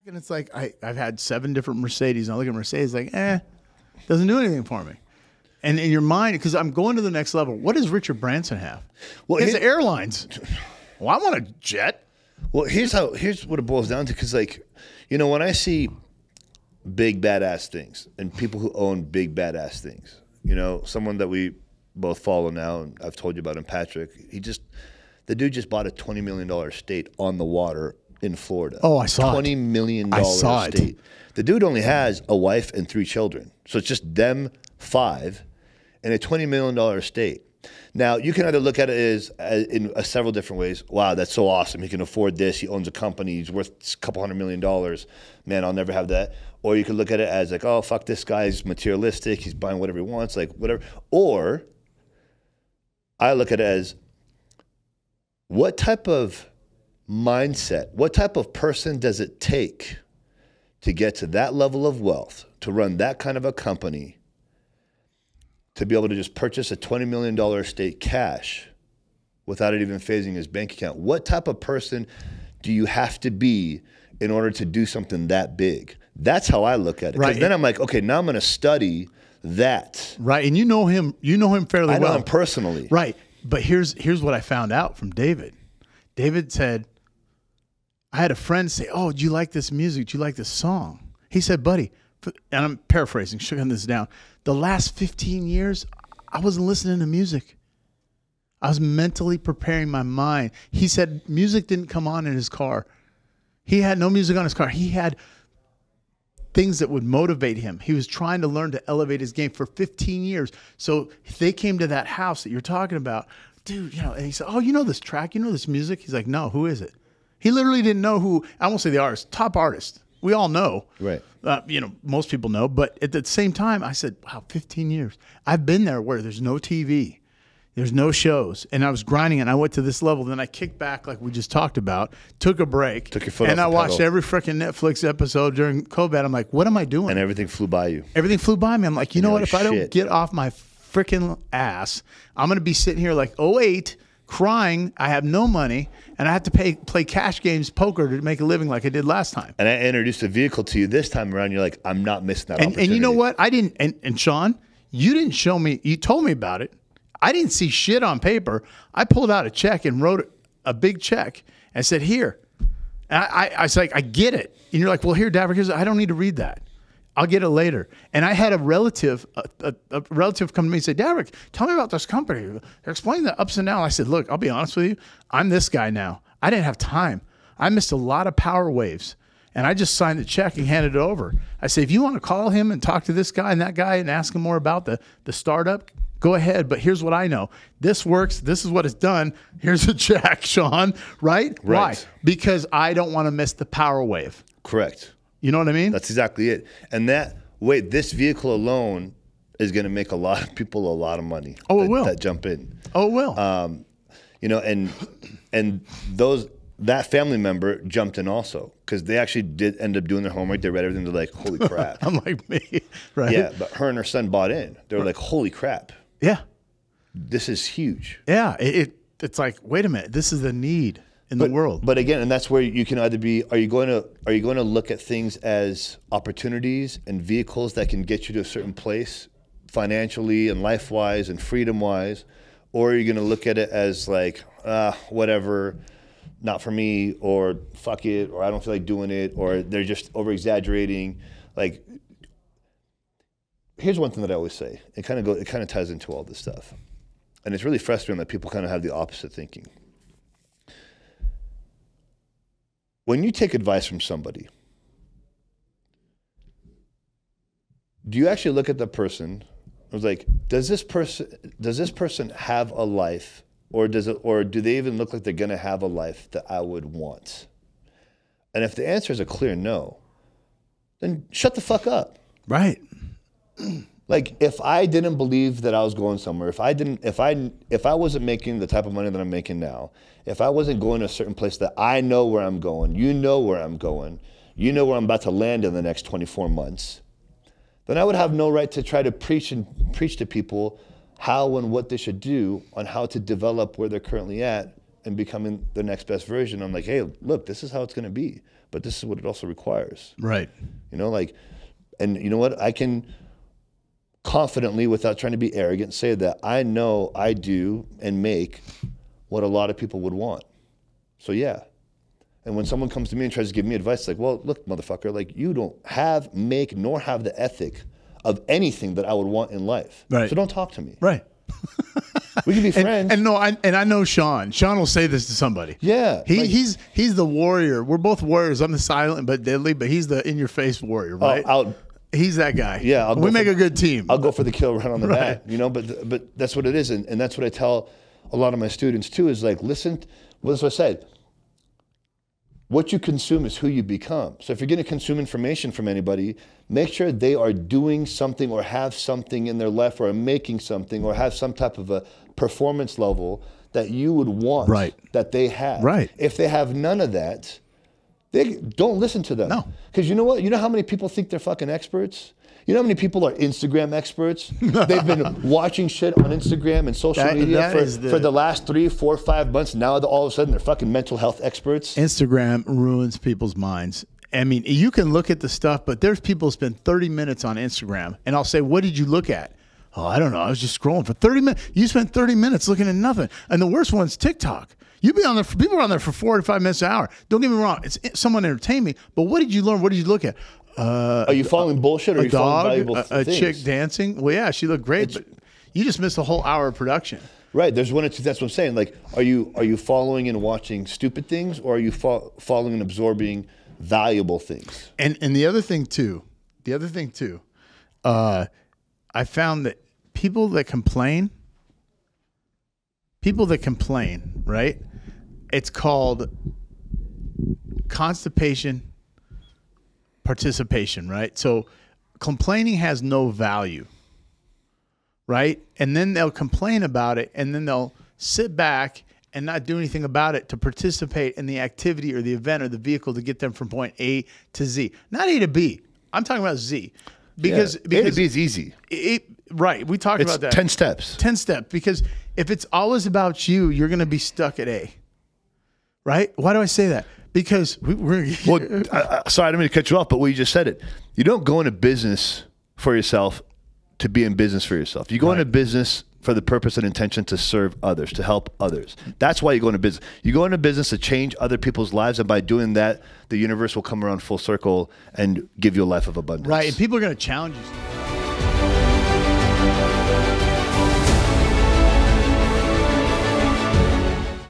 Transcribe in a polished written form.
And it's like I've had 7 different Mercedes, and I look at Mercedes like, doesn't do anything for me. And in your mind, because I'm going to the next level, what does Richard Branson have? Well, his airlines. Well, I want a jet. Well, here's what it boils down to. Because, like, you know, when I see big badass things and people who own big badass things, you know, someone that we both follow now, and I've told you about him, Patrick. The dude just bought a $20 million estate on the water in Florida. Oh, I saw $20 million I saw estate. it. The dude only has a wife and 3 children, so it's just them 5 and a $20 million estate. Now, you can either look at it as in several different ways. Wow, that's so awesome. He can afford this. He owns a company. He's worth a couple $100 million. Man, I'll never have that. Or you could look at it as like, oh, fuck, this guy's materialistic. He's buying whatever he wants, like whatever. Or I look at it as, what type of mindset, what type of person does it take to get to that level of wealth, to run that kind of a company, to be able to just purchase a $20 million estate cash without it even phasing his bank account? What type of person do you have to be in order to do something that big? That's how I look at it. Because then I'm like, okay, now I'm going to study that. Right, and you know him fairly well. I know him personally. Right, but here's what I found out from David. David said, I had a friend say, oh, do you like this music? Do you like this song? He said, buddy, and I'm paraphrasing, shutting this down, the last 15 years, I wasn't listening to music. I was mentally preparing my mind. He said music didn't come on in his car. He had no music on his car. He had things that would motivate him. He was trying to learn to elevate his game for 15 years. So if they came to that house that you're talking about, dude, you know, and he said, oh, you know this track? You know this music? He's like, no, who is it? He literally didn't know who, I won't say the artist, top artist. We all know. Right. You know, most people know. But at the same time, I said, wow, 15 years. I've been there where there's no TV. There's no shows. And I was grinding and I went to this level. Then I kicked back like we just talked about, took a break. Took your foot and off I the watched pedal. every freaking Netflix episode during COVID. I'm like, what am I doing? And everything flew by you. Everything flew by me. I'm like, you know what? like, If I don't shit. get off my freaking ass, I'm going to be sitting here like 08 crying. I have no money and I have to play cash games, poker to make a living like I did last time. And I introduced a vehicle to you this time around. You're like, I'm not missing that opportunity. And you know what? I didn't. And Sean, you didn't show me. You told me about it. I didn't see shit on paper. I pulled out a check and wrote a big check and said, here. And I was like, I get it. And you're like, well, here, Davrick, I don't need to read that. I'll get it later. And I had a relative come to me and say, Davrick, tell me about this company. Explain the ups and downs. I said, look, I'll be honest with you. I'm this guy now. I didn't have time. I missed a lot of power waves. And I just signed the check and handed it over. I said, if you want to call him and talk to this guy and that guy and ask him more about the startup, go ahead. But here's what I know. This works. This is what it's done. Here's a check, Sean. Right? Why? Because I don't want to miss the power wave. Correct. You know what I mean? That's exactly it. And this vehicle alone is going to make a lot of people a lot of money. Oh, it will. That jump in. Oh, it will. You know, and that family member jumped in also because they actually did end up doing their homework. They read everything. They're like, holy crap. I'm like me, right? Yeah, but her and her son bought in. They were like, holy crap. Yeah. This is huge. Yeah. It's like, wait a minute. This is the need in the world. But again, and that's where you can either be, are you going to look at things as opportunities and vehicles that can get you to a certain place financially and life-wise and freedom-wise, or are you going to look at it as like, whatever, not for me, or fuck it, or I don't feel like doing it, or they're just over-exaggerating. Like, here's one thing that I always say. It kind of ties into all this stuff. And it's really frustrating that people kind of have the opposite thinking. When you take advice from somebody, do you actually look at the person? I was like, does this person have a life, or do they even look like they're gonna have a life that I would want? And if the answer is a clear no, then shut the fuck up. Right. Like, if I didn't believe that I was going somewhere, if I wasn't making the type of money that I'm making now, if I wasn't going to a certain place that I know where I'm going, you know where I'm going, you know where I'm about to land in the next 24 months, then I would have no right to try to preach to people how and what they should do on how to develop where they're currently at and becoming the next best version. I'm like, hey, look, this is how it's going to be, but this is what it also requires. Right. You know, like, and you know what? I can confidently, without trying to be arrogant, say that I know I do and make what a lot of people would want. So yeah. And when someone comes to me and tries to give me advice, it's like, well, look, motherfucker, like you don't have, make, nor have the ethic of anything that I would want in life. Right. So don't talk to me. Right. We can be friends. And no, I know Sean. Sean will say this to somebody. Yeah. He's the warrior. We're both warriors. I'm the silent but deadly, but he's the in your face warrior, right? He's that guy. Yeah. We make a good team. I'll go for the kill right on the bat, you know, but that's what it is. And that's what I tell a lot of my students too, is like, listen, well, that's what I said. What you consume is who you become. So if you're going to consume information from anybody, make sure they are doing something or have something in their life or are making something or have some type of a performance level that you would want that they have. Right. If they have none of that, they don't listen to them. No. Because you know what? You know how many people think they're fucking experts? You know how many people are Instagram experts? They've been watching shit on Instagram and social media for the last 3, 4, 5 months. Now all of a sudden they're fucking mental health experts. Instagram ruins people's minds. I mean, you can look at the stuff, but there's people who spend 30 minutes on Instagram, and I'll say, what did you look at? Oh, I don't know. I was just scrolling for 30 minutes. You spent 30 minutes looking at nothing. And the worst one's TikTok. You be on there. People are on there for 45 minutes an hour. Don't get me wrong. It's someone entertain me. But what did you learn? What did you look at? Are you following bullshit or are you following valuable things? A chick dancing. Well, yeah, she looked great, but you just missed a whole hour of production. Right. There's one or two. That's what I'm saying. Like, are you following and watching stupid things, or are you following and absorbing valuable things? And the other thing too, I found that people that complain, right? It's called constipation participation, right? So complaining has no value, right? And then they'll complain about it, and then they'll sit back and not do anything about it to participate in the activity or the event or the vehicle to get them from point A to Z. Not A to B. I'm talking about Z. Because A to B is easy. Right. We talked about that. 10 steps. 10 steps. Because if it's always about you, you're going to be stuck at A. Right? Why do I say that? Because we're well, sorry, I didn't mean to cut you off, but you just said it. You don't go into business for yourself to be in business for yourself. You go into business for the purpose and intention to serve others, to help others. That's why you go into business. You go into business to change other people's lives, and by doing that, the universe will come around full circle and give you a life of abundance. Right, and people are going to challenge you.